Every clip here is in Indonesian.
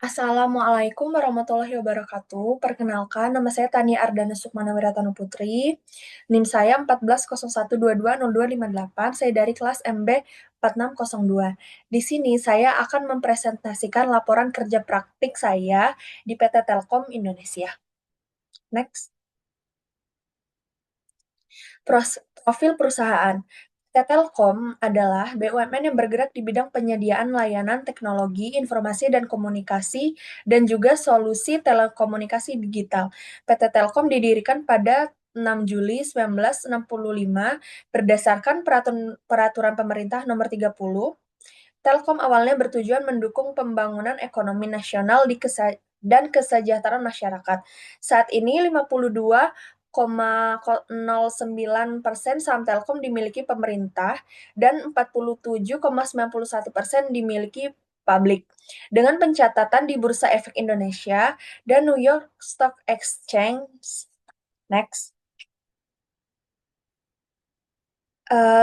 Assalamualaikum warahmatullahi wabarakatuh. Perkenalkan, nama saya Tania Ardana Sukmana Wiratano Putri. NIM saya 1401220258. Saya dari kelas MB 4602. Di sini saya akan mempresentasikan laporan kerja praktik saya di PT Telkom Indonesia. Next. Profil perusahaan. PT Telkom adalah BUMN yang bergerak di bidang penyediaan layanan teknologi, informasi dan komunikasi, dan juga solusi telekomunikasi digital. PT Telkom didirikan pada 6 Juli 1965 berdasarkan peraturan pemerintah nomor 30. Telkom awalnya bertujuan mendukung pembangunan ekonomi nasional dan kesejahteraan masyarakat. Saat ini 52,09% saham Telkom dimiliki pemerintah dan 47,91% dimiliki publik. Dengan pencatatan di Bursa Efek Indonesia dan New York Stock Exchange. Next.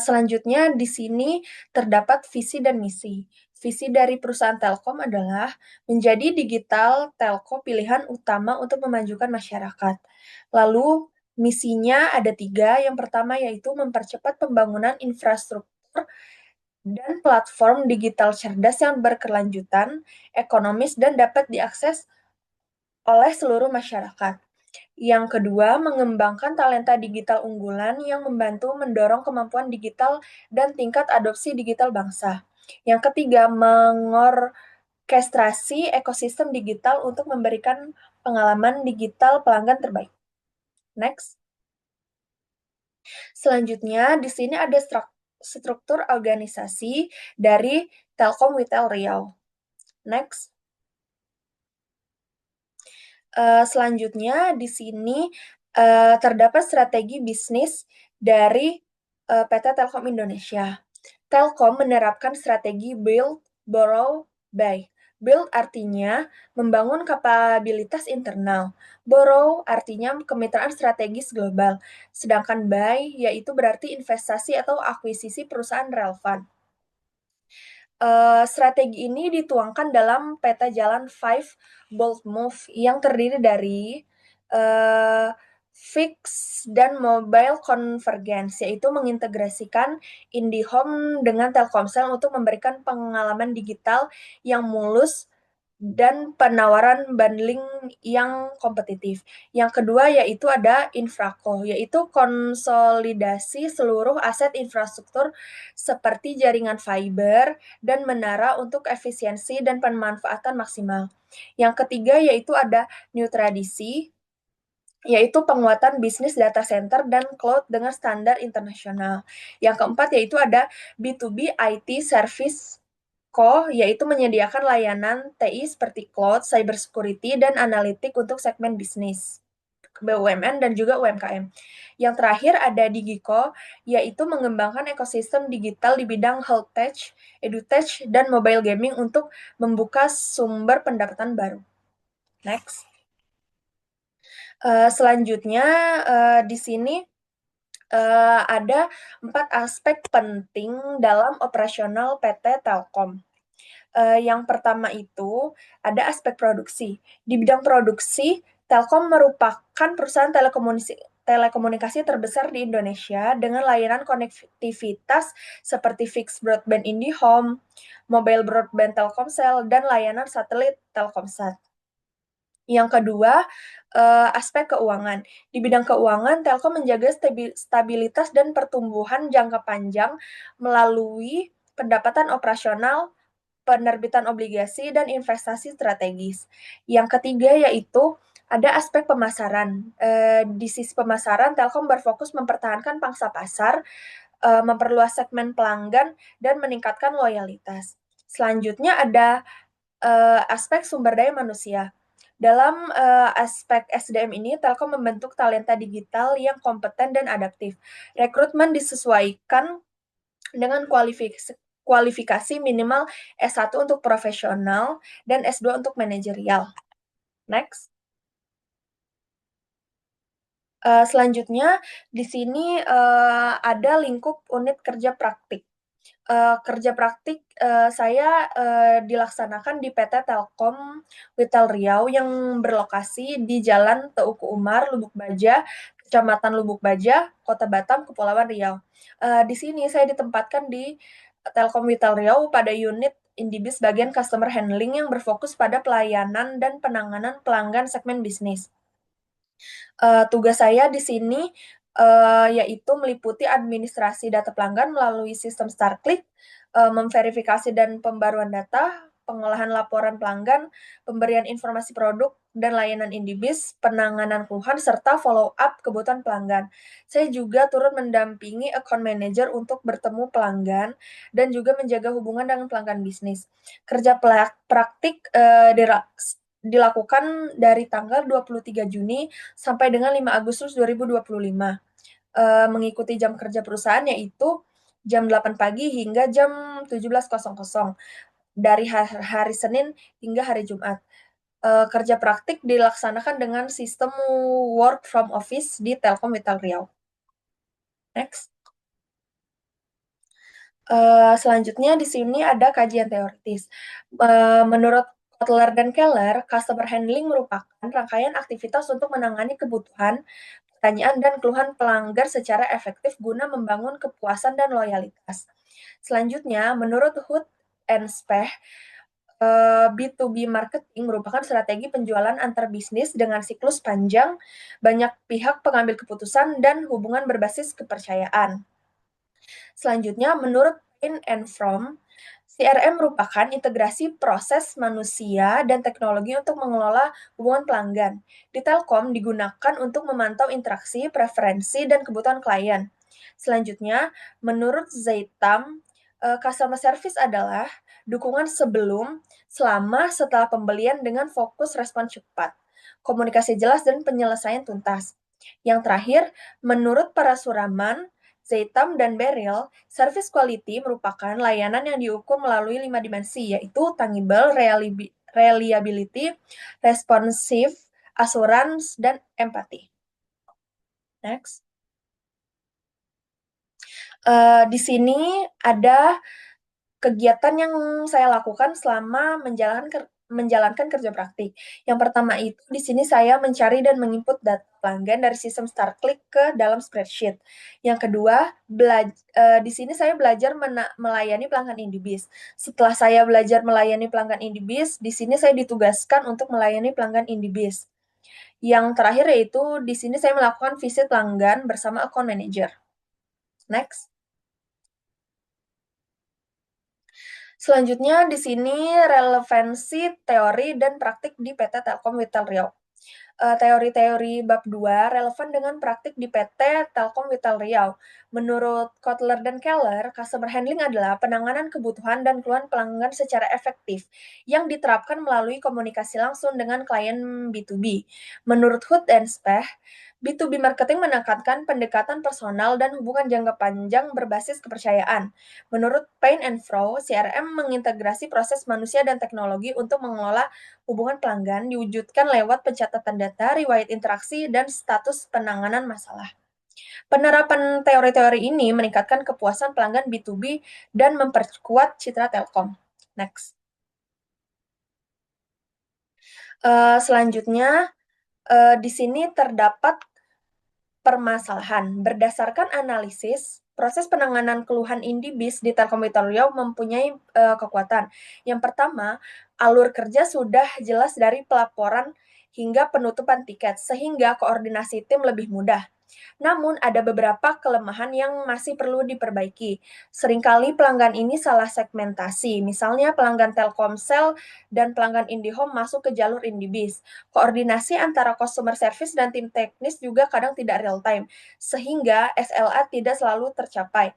Selanjutnya di sini terdapat visi dan misi. Visi dari perusahaan Telkom adalah menjadi digital telco pilihan utama untuk memajukan masyarakat. Lalu misinya ada 3. Yang pertama yaitu mempercepat pembangunan infrastruktur dan platform digital cerdas yang berkelanjutan, ekonomis, dan dapat diakses oleh seluruh masyarakat. Yang kedua, mengembangkan talenta digital unggulan yang membantu mendorong kemampuan digital dan tingkat adopsi digital bangsa. Yang ketiga, mengorkestrasi ekosistem digital untuk memberikan pengalaman digital pelanggan terbaik. Next. Selanjutnya, di sini ada struktur organisasi dari Telkom Retail Riau. Next. Selanjutnya di sini terdapat strategi bisnis dari PT Telkom Indonesia. Telkom menerapkan strategi build, borrow, buy. Build artinya membangun kapabilitas internal. Borrow artinya kemitraan strategis global. Sedangkan buy yaitu berarti investasi atau akuisisi perusahaan relevan. Strategi ini dituangkan dalam peta jalan Five Bold Move yang terdiri dari fixed dan mobile convergence, yaitu mengintegrasikan IndiHome dengan Telkomsel untuk memberikan pengalaman digital yang mulus dan penawaran bundling yang kompetitif. Yang kedua yaitu ada Infraco, yaitu konsolidasi seluruh aset infrastruktur seperti jaringan fiber dan menara untuk efisiensi dan pemanfaatan maksimal. Yang ketiga yaitu ada New Tradisi, yaitu penguatan bisnis data center dan cloud dengan standar internasional. Yang keempat yaitu ada B2B IT Service yaitu menyediakan layanan TI seperti cloud, cybersecurity, dan analitik untuk segmen bisnis, BUMN, dan juga UMKM. Yang terakhir ada Digico, yaitu mengembangkan ekosistem digital di bidang health tech, edutech, dan mobile gaming untuk membuka sumber pendapatan baru. Next. Selanjutnya di sini ada 4 aspek penting dalam operasional PT Telkom. Yang pertama itu ada aspek produksi. Di bidang produksi, Telkom merupakan perusahaan telekomunikasi terbesar di Indonesia dengan layanan konektivitas seperti fixed broadband IndiHome, mobile broadband Telkomsel, dan layanan satelit Telkomsat. Yang kedua, aspek keuangan. Di bidang keuangan, Telkom menjaga stabilitas dan pertumbuhan jangka panjang melalui pendapatan operasional, penerbitan obligasi, dan investasi strategis. Yang ketiga yaitu ada aspek pemasaran. Di sisi pemasaran, Telkom berfokus mempertahankan pangsa pasar, memperluas segmen pelanggan, dan meningkatkan loyalitas. Selanjutnya ada aspek sumber daya manusia. Dalam aspek SDM ini, Telkom membentuk talenta digital yang kompeten dan adaptif. Rekrutmen disesuaikan dengan kualifikasi minimal S1 untuk profesional dan S2 untuk manajerial. Next. Selanjutnya, di sini ada lingkup unit kerja praktik. Kerja praktik, saya, dilaksanakan di PT Telkom Retail Riau yang berlokasi di Jalan Teuku Umar, Lubuk Baja, Kecamatan Lubuk Baja, Kota Batam, Kepulauan Riau. Di sini saya ditempatkan di Telkom Retail Riau pada unit Indibis bagian customer handling yang berfokus pada pelayanan dan penanganan pelanggan segmen bisnis. Tugas saya di sini, yaitu meliputi administrasi data pelanggan melalui sistem StarClick, memverifikasi dan pembaruan data, pengolahan laporan pelanggan, pemberian informasi produk dan layanan Indibis, penanganan keluhan, serta follow up kebutuhan pelanggan. Saya juga turut mendampingi account manager untuk bertemu pelanggan dan juga menjaga hubungan dengan pelanggan bisnis. Kerja praktik, dilakukan dari tanggal 23 Juni sampai dengan 5 Agustus 2025. Mengikuti jam kerja perusahaan yaitu jam 8 pagi hingga jam 17.00 dari hari Senin hingga hari Jumat. Kerja praktik dilaksanakan dengan sistem work from office di Telkom Retail Riau. Next. Selanjutnya di sini ada kajian teoritis. Menurut Kotler dan Keller, customer handling merupakan rangkaian aktivitas untuk menangani kebutuhan, pertanyaan, dan keluhan pelanggan secara efektif guna membangun kepuasan dan loyalitas. Selanjutnya, menurut Hood and Speh, B2B marketing merupakan strategi penjualan antar bisnis dengan siklus panjang, banyak pihak pengambil keputusan, dan hubungan berbasis kepercayaan. Selanjutnya, menurut Payne and From, CRM merupakan integrasi proses manusia dan teknologi untuk mengelola hubungan pelanggan. Di Telkom digunakan untuk memantau interaksi, preferensi, dan kebutuhan klien. Selanjutnya, menurut Zaitam, customer service adalah dukungan sebelum, selama, setelah pembelian dengan fokus respon cepat, komunikasi jelas, dan penyelesaian tuntas. Yang terakhir, menurut Parasuraman, Zaitam, dan Beryl, service quality merupakan layanan yang diukur melalui 5 dimensi, yaitu tangible, reliability, responsive, assurance, dan empathy. Next. Di sini ada kegiatan yang saya lakukan selama menjalankan kerja praktik. Yang pertama itu di sini saya mencari dan menginput data pelanggan dari sistem StarClick ke dalam spreadsheet. Yang kedua, di sini saya belajar melayani pelanggan Indibis. Setelah saya belajar melayani pelanggan Indibis, di sini saya ditugaskan untuk melayani pelanggan Indibis. Yang terakhir yaitu di sini saya melakukan visit pelanggan bersama account manager. Next. Selanjutnya di sini relevansi teori dan praktik di PT Telkom Retail Riau. Teori-teori bab 2 relevan dengan praktik di PT Telkom Retail Riau. Menurut Kotler dan Keller, customer handling adalah penanganan kebutuhan dan keluhan pelanggan secara efektif yang diterapkan melalui komunikasi langsung dengan klien B2B. Menurut Hood and Speh, B2B marketing menekankan pendekatan personal dan hubungan jangka panjang berbasis kepercayaan. Menurut Payne and Frow, CRM mengintegrasi proses manusia dan teknologi untuk mengelola hubungan pelanggan diwujudkan lewat pencatatan data, riwayat interaksi, dan status penanganan masalah. Penerapan teori-teori ini meningkatkan kepuasan pelanggan B2B dan memperkuat citra Telkom. Next. Selanjutnya, di sini terdapat permasalahan. Berdasarkan analisis, proses penanganan keluhan Indibis di Telkom Retail Riau mempunyai kekuatan. Yang pertama, alur kerja sudah jelas dari pelaporan hingga penutupan tiket, sehingga koordinasi tim lebih mudah. Namun, ada beberapa kelemahan yang masih perlu diperbaiki. Seringkali pelanggan ini salah segmentasi, misalnya pelanggan Telkomsel dan pelanggan IndiHome masuk ke jalur Indibis. Koordinasi antara customer service dan tim teknis juga kadang tidak real time, sehingga SLA tidak selalu tercapai.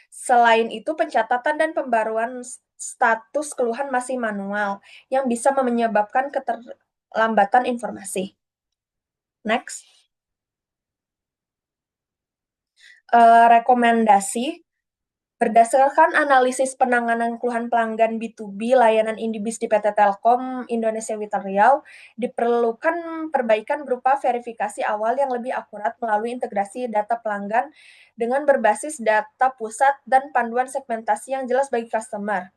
Selain itu, pencatatan dan pembaruan status keluhan masih manual, yang bisa menyebabkan keterlambatan informasi. Next. Rekomendasi Berdasarkan analisis penanganan keluhan pelanggan B2B layanan Indibis di PT Telkom Indonesia Witel Riau, diperlukan perbaikan berupa verifikasi awal yang lebih akurat melalui integrasi data pelanggan dengan berbasis data pusat dan panduan segmentasi yang jelas bagi customer.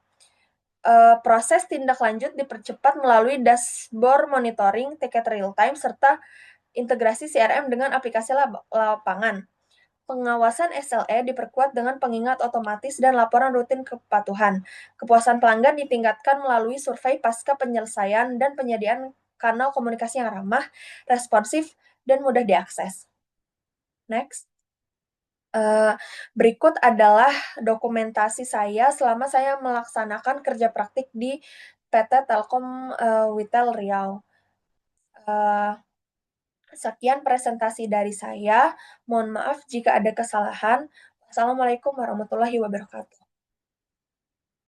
Proses tindak lanjut dipercepat melalui dashboard monitoring, tiket real time, serta integrasi CRM dengan aplikasi lapangan. Pengawasan SLE diperkuat dengan pengingat otomatis dan laporan rutin kepatuhan. Kepuasan pelanggan ditingkatkan melalui survei pasca penyelesaian dan penyediaan kanal komunikasi yang ramah, responsif, dan mudah diakses. Next. Berikut adalah dokumentasi saya selama saya melaksanakan kerja praktik di PT Telkom Witel Riau. Sekian presentasi dari saya. Mohon maaf jika ada kesalahan. Wassalamualaikum warahmatullahi wabarakatuh.